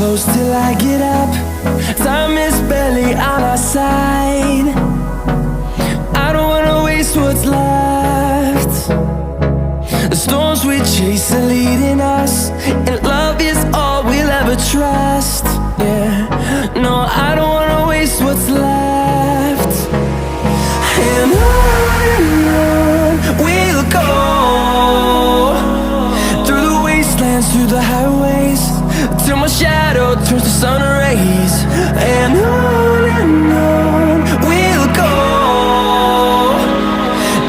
close till I get up. Time is barely on our side. I don't wanna waste what's left. The storms we chase are leading us, and love is all we'll ever trust. Yeah, no, I don't wanna waste what's left. And on we'll go, through the wastelands, through the highways, till my shadow turns to sun rays. And on we'll go,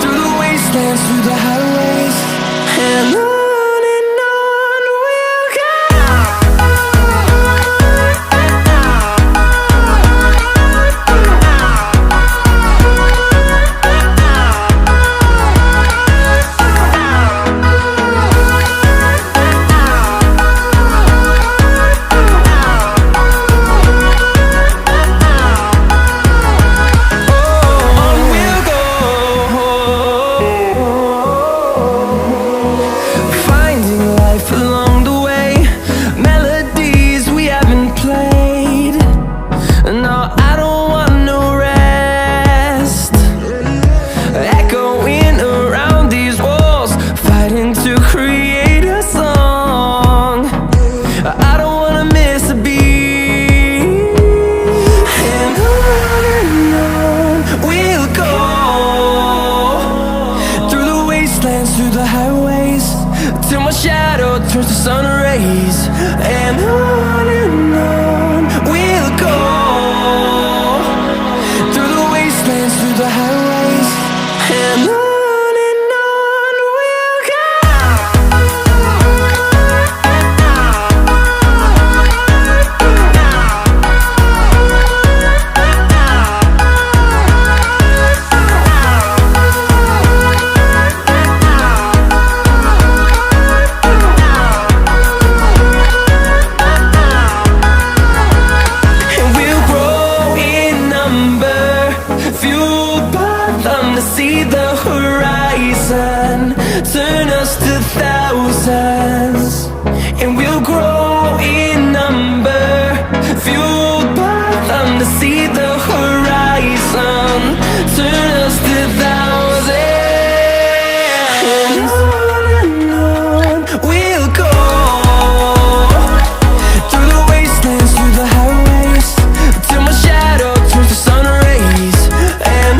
through the wastelands, through the highways, and on. Along the way, melodies we haven't played. No, I don't want no rest. Echoing around these walls, fighting to create a song. I don't wanna miss a beat. And on we'll go, through the wastelands, through the highways, till my shadow turns to sun rays. And on we'll go, through the wastelands, through the highways, and on we'll go. See the horizon, turn us to thousands, and we'll grow in number, fueled by them to see the horizon, turn us to thousands. And on we'll go, through the wastelands, through the highways, till my shadow turns to sun rays. And